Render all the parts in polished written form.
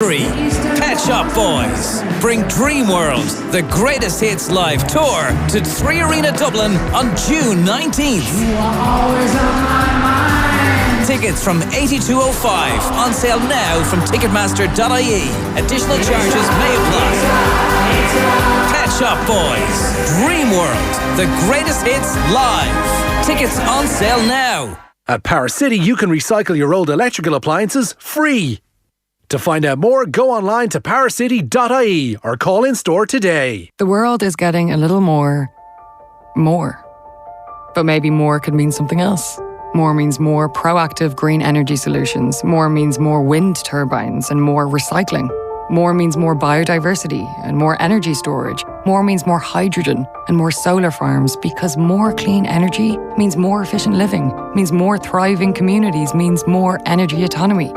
Pet Shop Boys bring Dreamworld, the greatest hits live tour, to 3 Arena Dublin on June 19th. Tickets from $82.05, on sale now from Ticketmaster.ie. Additional charges may apply. Pet Shop Boys, Dreamworld, the greatest hits live. Tickets on sale now. At Power City, you can recycle your old electrical appliances free. To find out more, go online to powercity.ie or call in store today. The world is getting a little more. But maybe more could mean something else. More means more proactive green energy solutions. More means more wind turbines and more recycling. More means more biodiversity and more energy storage. More means more hydrogen and more solar farms, because more clean energy means more efficient living, means more thriving communities, means more energy autonomy.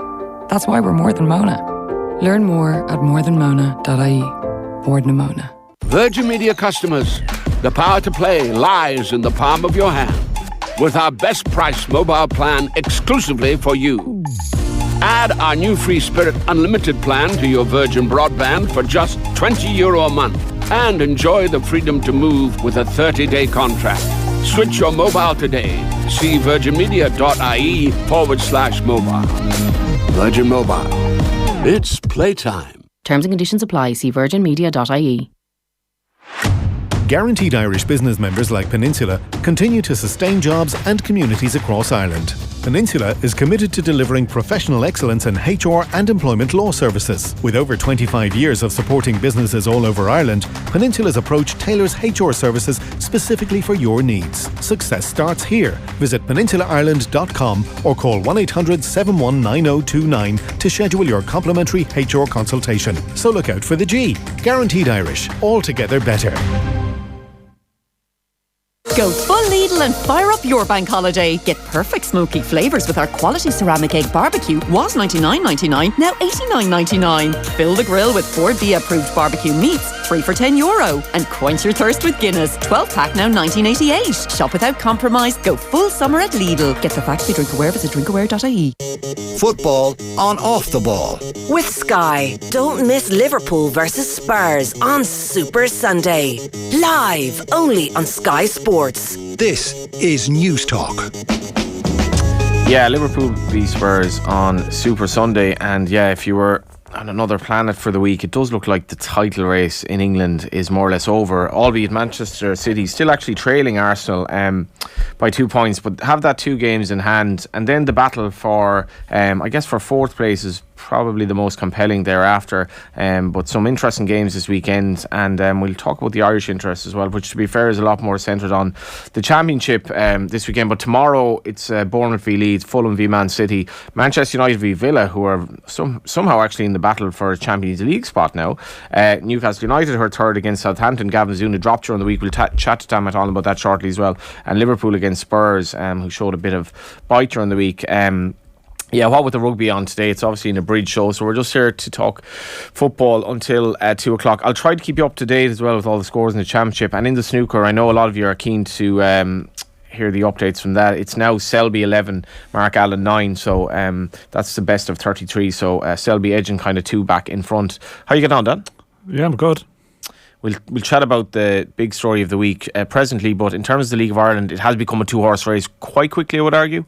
That's why we're more than Mona. Learn more at morethanmona.ie. More than Mona. Virgin Media customers, the power to play lies in the palm of your hand with our best price mobile plan exclusively for you. Add our new free Spirit Unlimited plan to your Virgin broadband for just €20 a month and enjoy the freedom to move with a 30-day contract. Switch your mobile today. See virginmedia.ie/mobile. Virgin Mobile. It's playtime. Terms and conditions apply. See virginmedia.ie. Guaranteed Irish business members like Peninsula continue to sustain jobs and communities across Ireland. Peninsula is committed to delivering professional excellence in HR and employment law services. With over 25 years of supporting businesses all over Ireland, Peninsula's approach tailors HR services specifically for your needs. Success starts here. Visit peninsulaireland.com or call 1-800-719029 to schedule your complimentary HR consultation. So look out for the G. Guaranteed Irish. Altogether better. Go full Lidl and fire up your bank holiday. Get perfect smoky flavours with our quality ceramic egg barbecue. Was $99.99, now $89.99. Fill the grill with 4B approved barbecue meats, free for €10. And quench your thirst with Guinness. 12-pack now $19.88. Shop without compromise. Go full summer at Lidl. Get the facts, drink aware, visit drinkaware.ie. Football on Off the Ball. With Sky, don't miss Liverpool versus Spurs on Super Sunday. Live only on Sky Sports. This is News Talk. Yeah, Liverpool v Spurs on Super Sunday, and yeah, if you were on another planet for the week, it does look like the title race in England is more or less over, albeit Manchester City still actually trailing Arsenal by 2 points, but have that 2 games in hand, and then the battle for I guess for 4th place is probably the most compelling thereafter, but some interesting games this weekend, and we'll talk about the Irish interest as well, which to be fair is a lot more centred on the Championship this weekend. But tomorrow it's Bournemouth v Leeds, Fulham v Man City, Manchester United v Villa, who are somehow actually in the battle for a Champions League spot now, Newcastle United, who are third against Southampton. Gavin Zuna dropped during the week. We'll chat to Dan McDonnell about that shortly as well, and Liverpool against Spurs, who showed a bit of bite during the week. Yeah, what with the rugby on today, it's obviously an abridged show, so we're just here to talk football until 2 o'clock. I'll try to keep you up to date as well with all the scores in the Championship. And in the snooker, I know a lot of you are keen to hear the updates from that. It's now Selby 11, Mark Allen 9, so that's the best of 33. So Selby edging kind of 2 back in front. How you getting on, Dan? Yeah, I'm good. We'll chat about the big story of the week presently, but in terms of the League of Ireland, it has become a 2-horse race quite quickly, I would argue.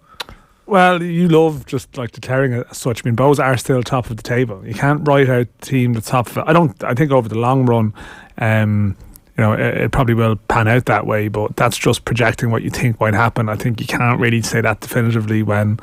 Well, you love just like declaring it as such. I mean, Bohs are still top of the table. You can't write out a team that's top of it. I think over the long run, it probably will pan out that way, but that's just projecting what you think might happen. I think you can't really say that definitively when,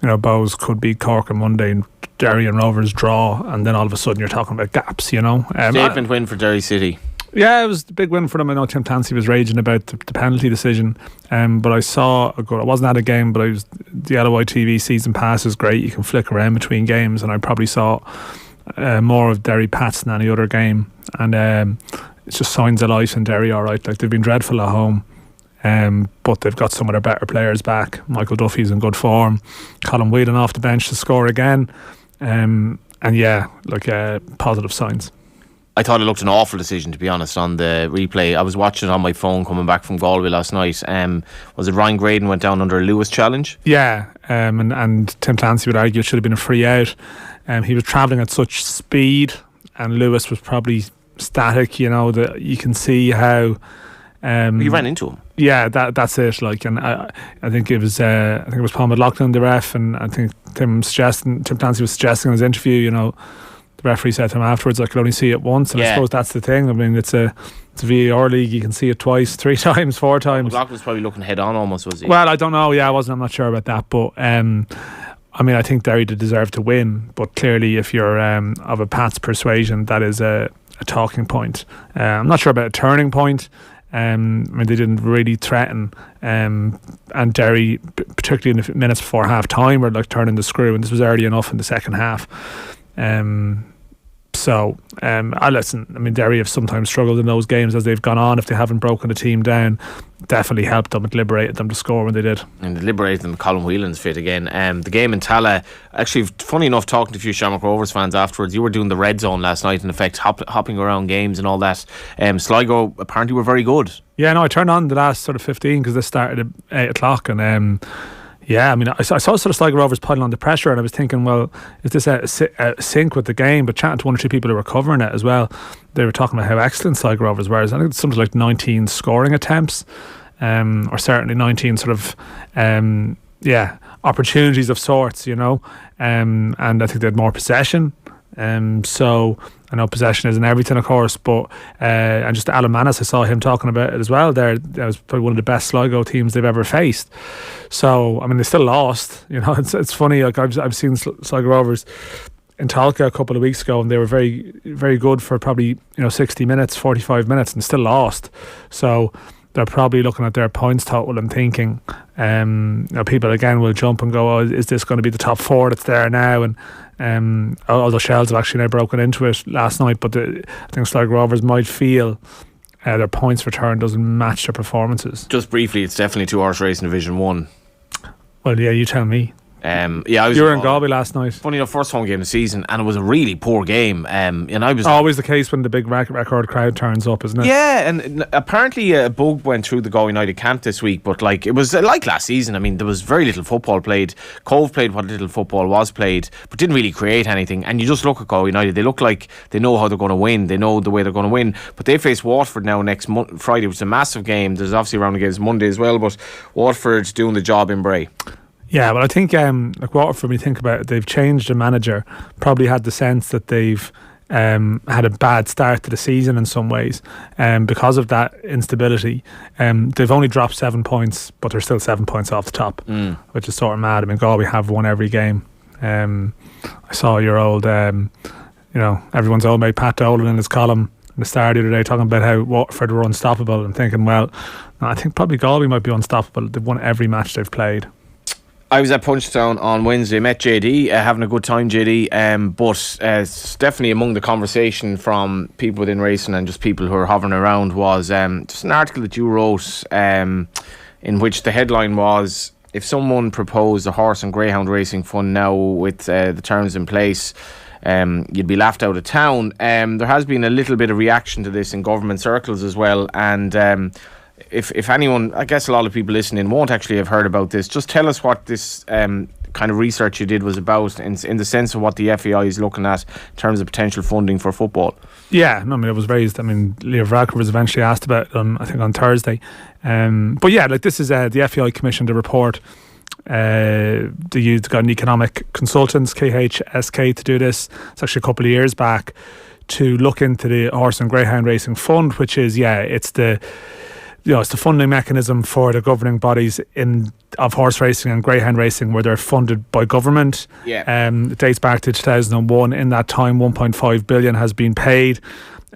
Bohs could beat Cork on Monday and Derry and Rovers draw, and then all of a sudden you're talking about gaps, Statement win for Derry City. Yeah, it was a big win for them. I know Tim Clancy was raging about the penalty decision, but I saw I wasn't at a game, but the LOI-TV season pass is great. You can flick around between games, and I probably saw more of Derry Pats than any other game, and it's just signs of life in Derry. All right, like they've been dreadful at home, but they've got some of their better players back. Michael Duffy's in good form. Colin Whelan off the bench to score again, and yeah, positive signs. I thought it looked an awful decision, to be honest, on the replay. I was watching it on my phone coming back from Galway last night. Was it Ryan Graydon went down under a Lewis challenge? Yeah, and Tim Clancy would argue it should have been a free out. He was travelling at such speed, and Lewis was probably static. That you can see how. He ran into him. Yeah, that's it. And I think it was Paul McLaughlin, the ref, and I think Tim Clancy was suggesting in his interview. The referee said to him afterwards, "I could only see it once," and I suppose that's the thing. I mean, it's a VAR league. You can see it twice, 3 times, 4 times. McLaughlin was probably looking head on, almost, was he? Well, I don't know. Yeah, I'm not sure about that, but. I think Derry did deserve to win, but clearly, if you're of a Pat's persuasion, that is a talking point. I'm not sure about a turning point. They didn't really threaten, and Derry, particularly in the minutes before half time, were like turning the screw, and this was early enough in the second half. I listen. Derry have sometimes struggled in those games as they've gone on. If they haven't broken the team down, definitely helped them. It liberated them to score when they did. And it liberated them. Colin Whelan's fit again. The game in Tala, actually, funny enough, talking to a few Shamrock Rovers fans afterwards, you were doing the red zone last night, in effect, hopping around games and all that. Sligo apparently were very good. Yeah, no, I turned on the last sort of 15 because this started at 8 o'clock, and I saw sort of Sligo Rovers piling on the pressure, and I was thinking, well, is this a sync with the game? But chatting to 1 or 2 people who were covering it as well, they were talking about how excellent Sligo Rovers were. I think it's something like 19 scoring attempts, or certainly 19 sort of opportunities of sorts, and I think they had more possession. So I know possession isn't everything, of course, but and just Alan Manis, I saw him talking about it as well. That was probably one of the best Sligo teams they've ever faced. So they still lost. It's funny. Like I've seen Sligo Rovers in Talca a couple of weeks ago, and they were very, very good for probably 60 minutes, 45 minutes, and still lost. So they're probably looking at their points total and thinking, people again will jump and go, "Oh, is this going to be the top 4 that's there now?" And although Shells have actually now broken into it last night, but I think Sligo Rovers might feel their points return doesn't match their performances. Just briefly, it's definitely 2 horse race in Division 1. Well, yeah, you tell me. You were in Galway last night. Funny enough, first home game of the season, and it was a really poor game. And I was always the case when the big record crowd turns up, isn't it? Yeah, and apparently a bug went through the Galway United camp this week. But it was like last season. There was very little football played. Cove played what little football was played, but didn't really create anything. And you just look at Galway United; they look like they know how they're going to win. They know the way they're going to win. But they face Waterford now next Friday, which is a massive game. There's obviously a round of games Monday as well, but Waterford's doing the job in Bray. Yeah, but I think Waterford, when you think about it, they've changed the manager. Probably had the sense that they've had a bad start to the season in some ways, because of that instability. They've only dropped 7 points, but they're still 7 points off the top, which is sort of mad. Galway have won every game. I saw your old, everyone's old mate Pat Dolan in his column in the Star the other day talking about how Waterford were unstoppable, and thinking, well, no, I think probably Galway might be unstoppable. They've won every match they've played. I was at Punchestown on Wednesday, met JD, having a good time, JD, but it's definitely among the conversation from people within racing and just people who are hovering around was just an article that you wrote in which the headline was, if someone proposed a horse and greyhound racing fund now with the terms in place, you'd be laughed out of town. There has been a little bit of reaction to this in government circles as well, and if anyone, I guess a lot of people listening won't actually have heard about this, just tell us what this kind of research you did was about in the sense of what the FAI is looking at in terms of potential funding for football. Yeah, no, it was raised. Leo Varadkar was eventually asked about it I think on Thursday. But yeah, this is the FAI commissioned a report. They got an economic consultants, KHSK, to do this. It's actually a couple of years back, to look into the horse and greyhound racing fund, which is it's the funding mechanism for the governing bodies of horse racing and greyhound racing, where they're funded by government. It dates back to 2001. In that time, 1.5 billion has been paid.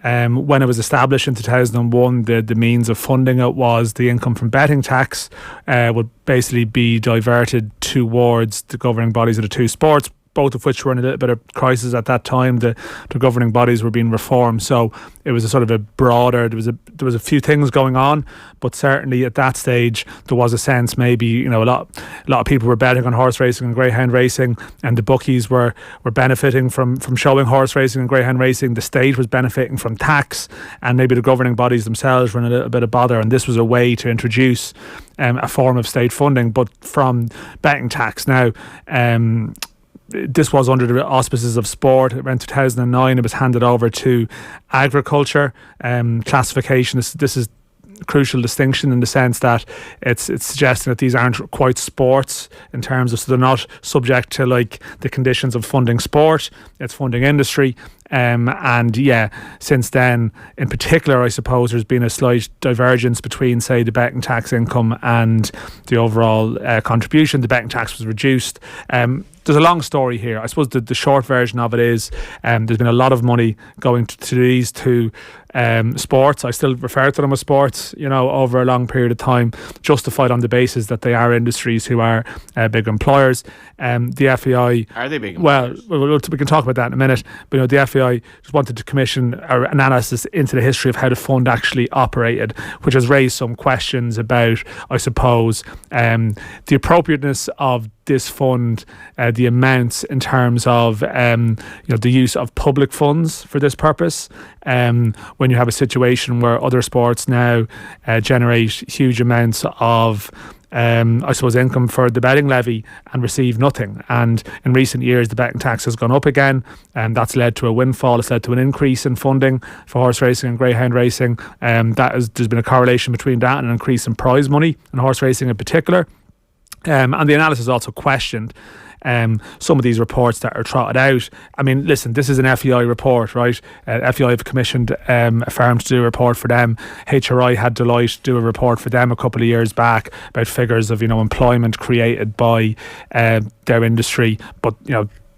When it was established in 2001, the means of funding it was the income from betting tax would basically be diverted towards the governing bodies of the 2 sports, both of which were in a little bit of crisis at that time. The governing bodies were being reformed, so it was a sort of a broader. There was a few things going on, but certainly at that stage there was a sense maybe a lot of people were betting on horse racing and greyhound racing, and the bookies were benefiting from showing horse racing and greyhound racing. The state was benefiting from tax, and maybe the governing bodies themselves were in a little bit of bother, and this was a way to introduce a form of state funding, but from betting tax. Now, this was under the auspices of sport. Around 2009, it was handed over to agriculture classification. This is crucial distinction in the sense that it's suggesting that these aren't quite sports in terms of, so they're not subject to like the conditions of funding sport, it's funding industry. And yeah, since then, in particular, I suppose there's been a slight divergence between, say, the betting tax income and the overall contribution. The betting tax was reduced. There's a long story here. I suppose the short version of it is there's been a lot of money going to these two sports. I still refer to them as sports, over a long period of time, justified on the basis that they are industries who are big employers. The FAI... Are they big employers? Well, we can talk about that in a minute. But the FAI just wanted to commission an analysis into the history of how the fund actually operated, which has raised some questions about, I suppose, the appropriateness of this fund, the amounts in terms of the use of public funds for this purpose. When you have a situation where other sports now generate huge amounts of I suppose income for the betting levy and receive nothing. And in recent years the betting tax has gone up again, and that's led to a windfall. It's led to an increase in funding for horse racing and greyhound racing. There's been a correlation between that and an increase in prize money and horse racing in particular. And the analysis also questioned some of these reports that are trotted out. I mean, listen, this is an FEI report, right? FEI have commissioned a firm to do a report for them. HRI had Deloitte do a report for them a couple of years back about figures of, employment created by their industry. But,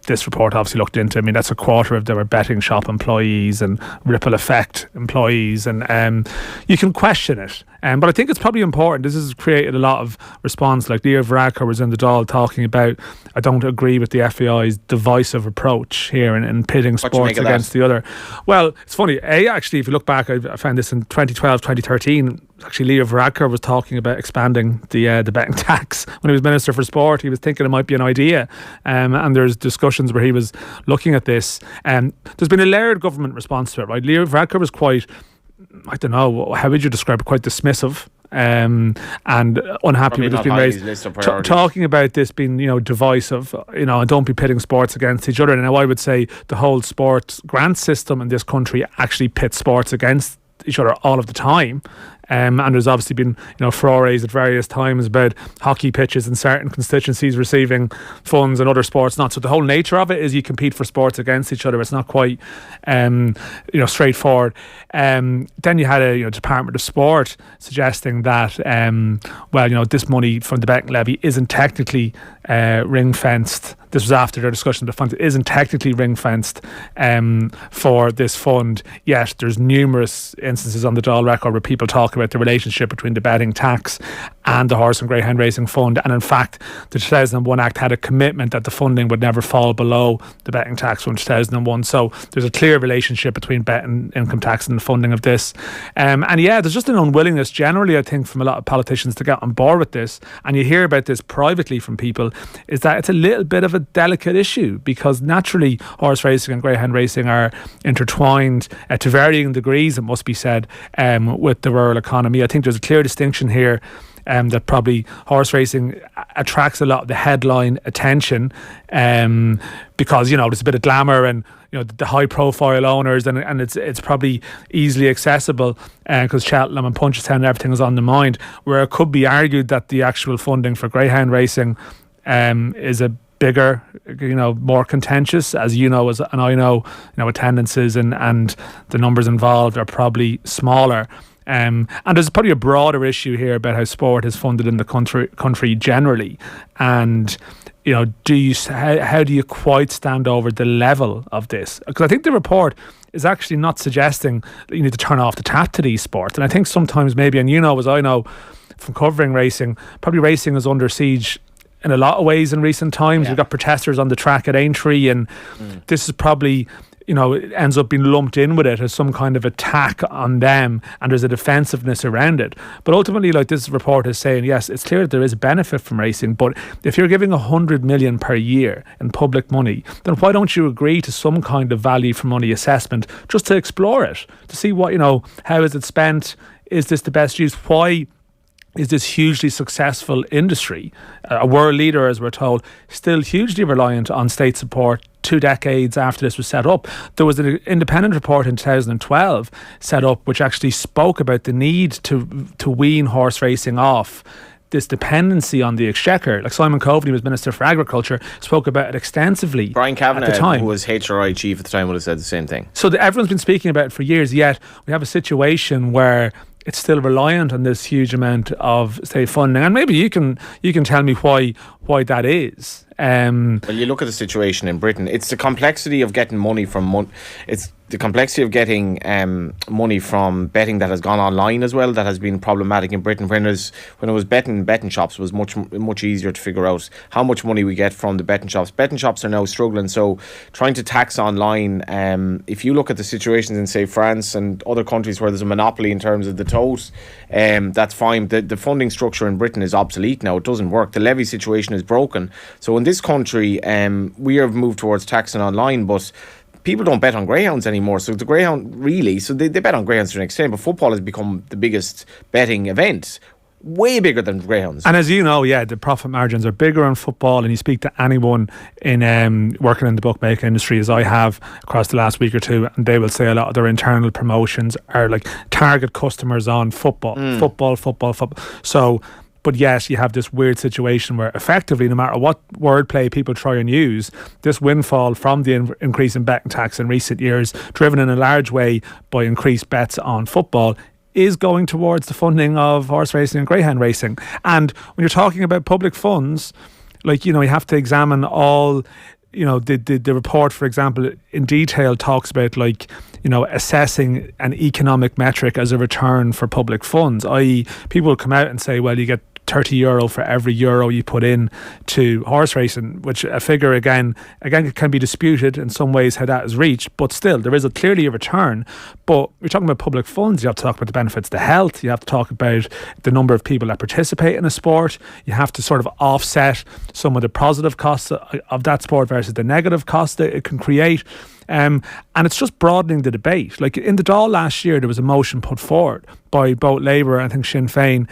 this report obviously looked into, that's a quarter of their betting shop employees and ripple effect employees, and you can question it. But I think it's probably important. This has created a lot of response. Like Leo Varadkar was in the Dáil talking about, I don't agree with the FAI's divisive approach here in pitting sports against the other. Well, it's funny. Actually, if you look back, I found this in 2012, 2013. Actually, Leo Varadkar was talking about expanding the betting tax when he was Minister for Sport. He was thinking it might be an idea, and there's discussions where he was looking at this. There's been a layered government response to it, right? Leo Varadkar was quite, I don't know, how would you describe it? Quite dismissive and unhappy with this being raised. Talking about this being, divisive, and don't be pitting sports against each other. And now I would say the whole sports grant system in this country actually pits sports against each other all of the time. And there's obviously been, forays at various times about hockey pitches in certain constituencies receiving funds and other sports not. So the whole nature of it is you compete for sports against each other. It's not quite, straightforward. Then you had a Department of Sport suggesting that, this money from the betting levy isn't technically ring-fenced. This was after their discussion of the fund. It isn't technically ring-fenced for this fund, yet there's numerous instances on the Dáil record where people talk about the relationship between the betting tax and the horse and greyhound racing fund. And in fact, the 2001 Act had a commitment that the funding would never fall below the betting tax from 2001. So there's a clear relationship between betting income tax and the funding of this. There's just an unwillingness generally, I think, from a lot of politicians to get on board with this. And you hear about this privately from people, is that it's a little bit of a delicate issue, because naturally horse racing and greyhound racing are intertwined to varying degrees, it must be said, with the rural economy. I think there's a clear distinction here that probably horse racing attracts a lot of the headline attention because there's a bit of glamour and the high profile owners, and it's probably easily accessible because Cheltenham and Punchestown and everything is on the mind, where it could be argued that the actual funding for greyhound racing is a bigger, more contentious, as and I know, attendances and the numbers involved are probably smaller. And there's probably a broader issue here about how sport is funded in the country generally. And, how do you quite stand over the level of this? Because I think the report is actually not suggesting that you need to turn off the tap to these sports. And I think sometimes maybe, and as I know from covering racing, probably racing is under siege in a lot of ways in recent times. You've got protesters on the track at Aintree, and this is probably, it ends up being lumped in with it as some kind of attack on them, and there's a defensiveness around it. But ultimately, like this report is saying, yes, it's clear that there is a benefit from racing, but if you're giving 100 million per year in public money, then why don't you agree to some kind of value for money assessment just to explore it, to see what, how is it spent? Is this the best use? Why is this hugely successful industry, a world leader, as we're told, still hugely reliant on state support 2 decades after this was set up. There was an independent report in 2012 set up which actually spoke about the need to wean horse racing off this dependency on the exchequer. Like Simon Coveney was Minister for Agriculture, spoke about it extensively. Brian Kavanagh, at the time, who was HRI chief at the time, would have said the same thing. So everyone's been speaking about it for years, yet we have a situation where it's still reliant on this huge amount of state funding. And maybe you can tell me why that is. Well, you look at the situation in Britain. It's the complexity of getting money from it's the complexity of getting money from betting that has gone online as well that has been problematic in Britain. When it was betting shops, it was much easier to figure out how much money we get from the betting shops. Betting shops are now struggling, so trying to tax online. If you look at the situations in, say, France and other countries where there's a monopoly in terms of the tote, that's fine. The funding structure in Britain is obsolete now. It doesn't work. The levy situation is broken. So in this country, we have moved towards taxing online, but people don't bet on greyhounds anymore. So the greyhound they bet on greyhounds to an extent, but football has become the biggest betting event, way bigger than greyhounds. And as you know, the profit margins are bigger in football, and you speak to anyone in working in the bookmaking industry, as I have across the last week or two, and they will say a lot of their internal promotions are like target customers on football. So, but yes, you have this weird situation where effectively, no matter what wordplay people try and use, this windfall from the increase in betting tax in recent years, driven in a large way by increased bets on football, is going towards the funding of horse racing and greyhound racing. And when you're talking about public funds, you have to examine all, the report, for example, in detail talks about assessing an economic metric as a return for public funds, i.e. people will come out and say, well, you get €30 for every euro you put in to horse racing, which a figure again can be disputed in some ways how that is reached, but still there is clearly a return. But we're talking about public funds, you have to talk about the benefits to health, you have to talk about the number of people that participate in a sport, you have to sort of offset some of the positive costs of that sport versus the negative costs that it can create. And it's just broadening the debate. Like in the Dáil last year, there was a motion put forward by both Labour and I think Sinn Féin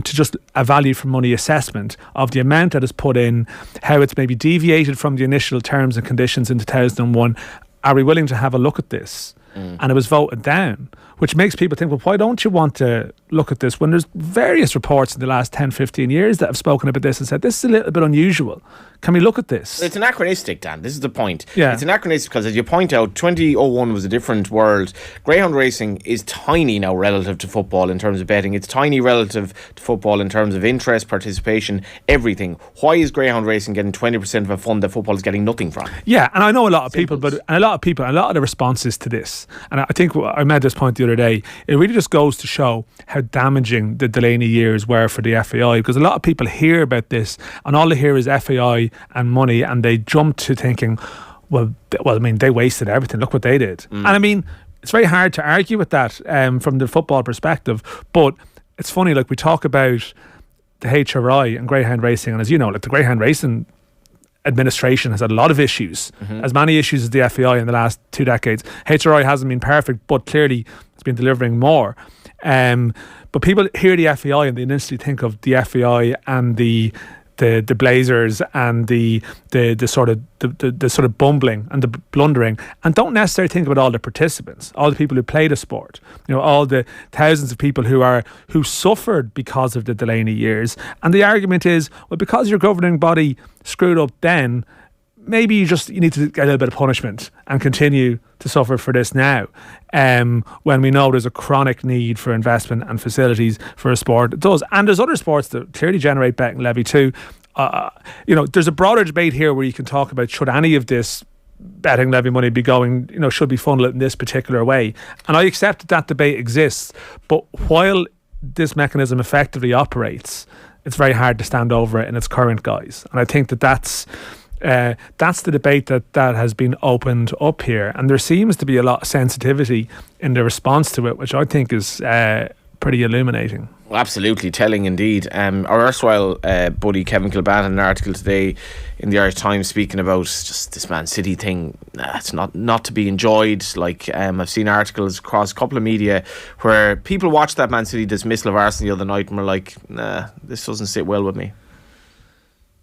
to just a value for money assessment of the amount that is put in, how it's maybe deviated from the initial terms and conditions in 2001. Are we willing to have a look at this? And it was voted down, which makes people think, well, why don't you want to look at this when there's various reports in the last 10-15 years that have spoken about this and said this is a little bit unusual. Can we look at this? It's anachronistic, Dan. This is the point. Yeah. It's anachronistic because, as you point out, 2001 was a different world. Greyhound racing is tiny now relative to football in terms of betting. It's tiny relative to football in terms of interest, participation, everything. Why is greyhound racing getting 20% of a fund that football is getting nothing from? Yeah, and I know a lot of people, a lot of the responses to this, and I think I made this point the other day, it really just goes to show how damaging the Delaney years were for the FAI, because a lot of people hear about this and all they hear is FAI and money, and they jump to thinking, well, I mean, they wasted everything. Look what they did. And I mean, it's very hard to argue with that from the football perspective. But it's funny, we talk about the HRI and greyhound racing, and as you know, the greyhound racing administration has had a lot of issues, as many issues as the FAI in the last 2 decades. HRI hasn't been perfect, but clearly it's been delivering more. But people hear the FAI and they initially think of the FAI and the Blazers and the sort of bumbling and the blundering, and don't necessarily think about all the participants, all the people who play the sport, all the thousands of people who suffered because of the Delaney years. And the argument is, well, because your governing body screwed up then, maybe you need to get a little bit of punishment and continue to suffer for this now, when we know there's a chronic need for investment and facilities for a sport. It does. And there's other sports that clearly generate betting levy too. There's a broader debate here where you can talk about, should any of this betting levy money be going, should be funneled in this particular way. And I accept that debate exists, but while this mechanism effectively operates, it's very hard to stand over it in its current guise. And I think that's the debate that has been opened up here, and there seems to be a lot of sensitivity in the response to it, which I think is pretty illuminating. Absolutely telling indeed. Our erstwhile buddy Kevin Kilban had an article today in the Irish Times speaking about just this Man City thing. It's not to be enjoyed. Like, I've seen articles across a couple of media where people watched that Man City dismissal of Arsenal the other night and were like, nah, this doesn't sit well with me.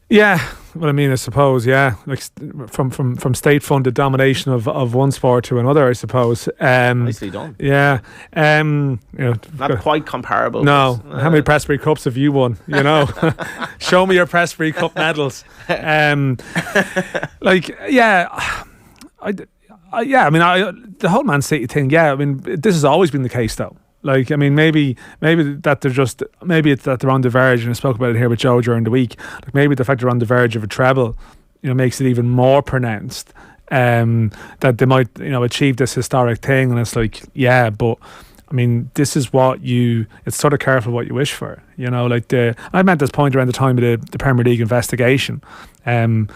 Yeah, well, I mean, I suppose, yeah, like from state-funded domination of one sport to another, I suppose. Nicely done. Yeah, not quite comparable. No, how many Presbyterian Cups have you won? You know, show me your Presbyterian Cup medals. The whole Man City thing. Yeah, I mean, this has always been the case, though. Like, I mean, maybe that it's that they're on the verge, and I spoke about it here with Joe during the week. Like, maybe the fact they're on the verge of a treble, makes it even more pronounced. That they might, achieve this historic thing, and it's like, yeah, but I mean, this is it's sort of careful what you wish for. I meant this point around the time of the Premier League investigation. Man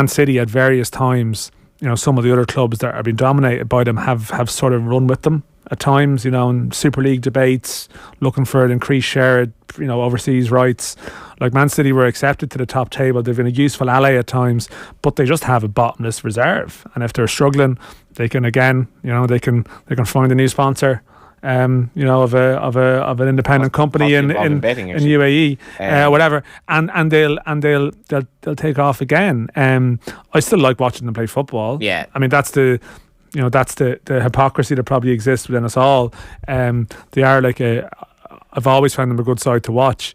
City at various times, some of the other clubs that are being dominated by them have sort of run with them at times, in Super League debates, looking for an increased share, overseas rights. Like, Man City were accepted to the top table. They've been a useful ally at times, but they just have a bottomless reserve. And if they're struggling, they can again, they can find a new sponsor, of an independent company in UAE, whatever, and they'll take off again. I still like watching them play football. Yeah, I mean, that's the hypocrisy that probably exists within us all. They are like I've always found them a good side to watch.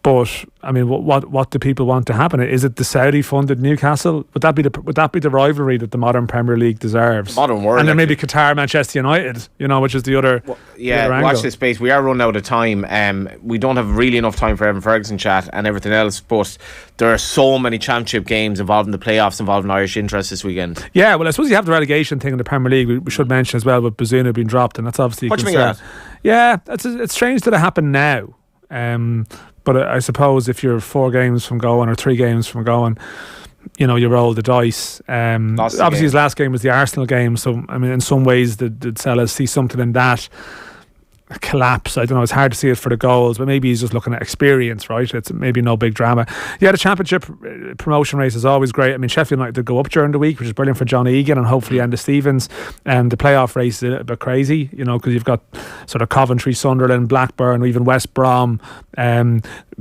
But I mean, what do people want to happen? Is it the Saudi-funded Newcastle? Would that be the rivalry that the modern Premier League deserves? Modern world, and then maybe Qatar, Manchester United, which is the other. Watch this space. We are running out of time. We don't have really enough time for Evan Ferguson chat and everything else. But there are so many championship games involving the playoffs, involving Irish interest this weekend. Yeah, well, I suppose you have the relegation thing in the Premier League. We should mention as well with Bazuna being dropped, and that's obviously a concern. What do you mean that? Yeah, it's strange that it happened now. But I suppose if you're 4 games from going or 3 games from going, you roll the dice. Obviously, his last game was the Arsenal game, so I mean, in some ways, the sellers see something in that collapse. I don't know, it's hard to see it for the goals, but maybe he's just looking at experience, right? It's maybe no big drama. Yeah, the championship promotion race is always great. I mean, Sheffield United did go up during the week, which is brilliant for John Egan and hopefully Enda Stevens. The playoff race is a bit crazy, because you've got sort of Coventry, Sunderland, Blackburn, even West Brom.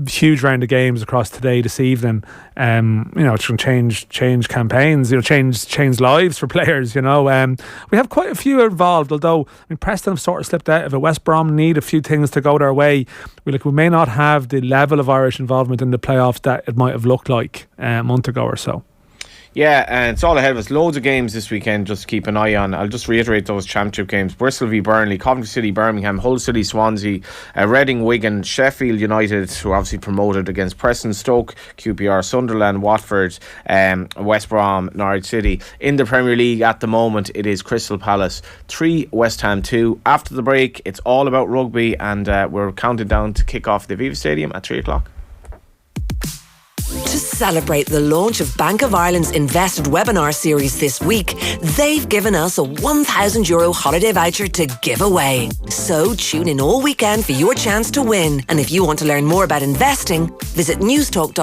Huge round of games across today, this evening. It can change campaigns, change lives for players. We have quite a few involved, although I mean, Preston have sort of slipped out of it. West Brom need a few things to go their way. We may not have the level of Irish involvement in the playoffs that it might have looked like a month ago or so. Yeah, and it's all ahead of us. Loads of games this weekend just to keep an eye on. I'll just reiterate those championship games. Bristol v Burnley, Coventry City, Birmingham, Hull City, Swansea, Reading, Wigan, Sheffield United, who are obviously promoted, against Preston, Stoke, QPR, Sunderland, Watford, West Brom, Norwich City. In the Premier League at the moment, it is Crystal Palace 3, West Ham 2. After the break, it's all about rugby, and we're counting down to kick off the Aviva Stadium at 3 o'clock. To celebrate the launch of Bank of Ireland's Invested webinar series this week, they've given us a €1,000 holiday voucher to give away. So tune in all weekend for your chance to win. And if you want to learn more about investing, visit newstalk.com.